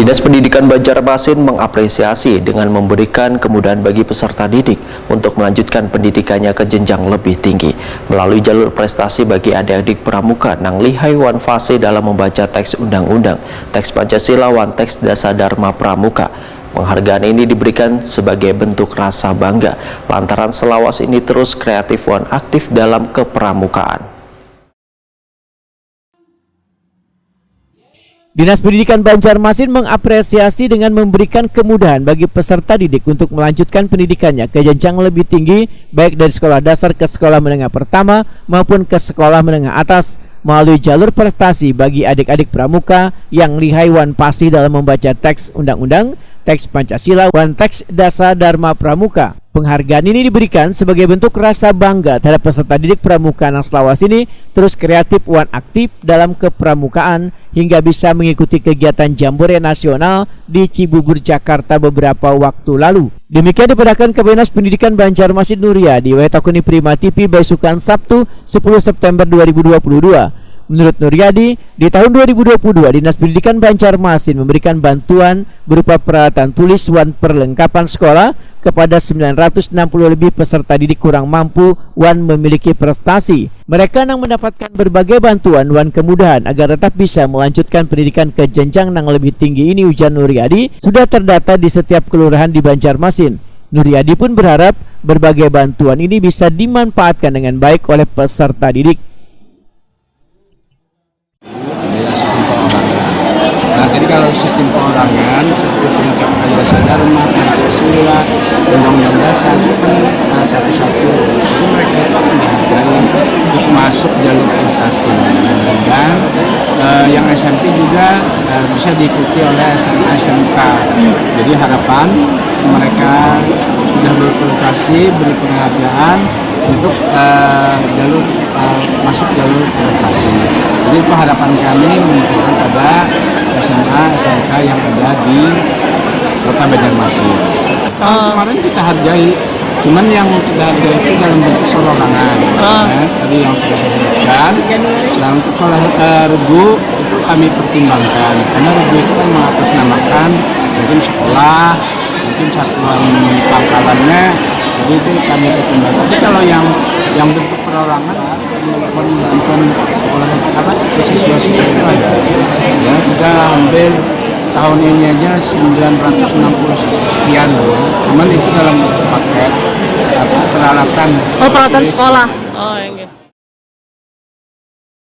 Dinas Pendidikan Banjarmasin mengapresiasi dengan memberikan kemudahan bagi peserta didik untuk melanjutkan pendidikannya ke jenjang lebih tinggi melalui jalur prestasi bagi adik-adik pramuka Nang Lihai Wan Fase dalam membaca teks undang-undang, teks Pancasila wan teks dasar Dharma Pramuka. Penghargaan ini diberikan sebagai bentuk rasa bangga lantaran selawas ini terus kreatif wan aktif dalam kepramukaan. Dinas Pendidikan Banjarmasin mengapresiasi dengan memberikan kemudahan bagi peserta didik untuk melanjutkan pendidikannya ke jenjang lebih tinggi, baik dari sekolah dasar ke sekolah menengah pertama maupun ke sekolah menengah atas, melalui jalur prestasi bagi adik-adik pramuka yang lihai wan fasih dalam membaca teks undang-undang, teks Pancasila wan teks dasar Dharma Pramuka. Penghargaan ini diberikan sebagai bentuk rasa bangga terhadap peserta didik pramuka Nang selawas ini terus kreatif wan aktif dalam kepramukaan hingga bisa mengikuti kegiatan Jambore Nasional di Cibubur, Jakarta beberapa waktu lalu. Demikian diperagakan Kapolres Pendidikan Banjarmasin Nuryadi Wetakuni Prima TV Baisukan Sabtu 10 September 2022. Menurut Nuryadi, di tahun 2022 Dinas Pendidikan Banjarmasin memberikan bantuan berupa peralatan tulis wan perlengkapan sekolah kepada 960 lebih peserta didik kurang mampu wan memiliki prestasi. Mereka Nang mendapatkan berbagai bantuan wan kemudahan agar tetap bisa melanjutkan pendidikan ke jenjang Nang lebih tinggi ini, ujar Nuryadi, sudah terdata di setiap kelurahan di Banjarmasin. Nuryadi pun berharap berbagai bantuan ini bisa dimanfaatkan dengan baik oleh peserta didik. Nah, jadi kalau sistem perorangan seperti peningkatan Pancasila Dharma, Pancasila, Undang-Undang Dasar itu kan satu-satu itu mereka itu akan dihargai untuk masuk jalur prestasi. Dan yang SMP juga bisa diikuti oleh SMA SMK. Jadi harapan mereka sudah berprestasi, beri penghargaan untuk masuk jalur prestasi. Jadi itu harapan kami menunjukkan pada SMA SMK yang ada di Kota Banjarmasin. Kemarin kita hargai, cuman yang kita hargai itu dalam bentuk perorangan. Tadi yang sudah saya sebutkan. Dan untuk soal regu itu kami pertimbangkan, karena regu itu kan mengatasnamakan mungkin sekolah, mungkin satuan pangkalannya. Jadi itu kami pertimbangkan. Tapi kalau yang bentuk perorangan, bantuan sekolah siswa-siswa itu ada. Ya, kita ambil tahun ini aja 960 sekian loh. Cuman itu dalam paket peralatan. Oh, peralatan sekolah. Oh, yang gitu.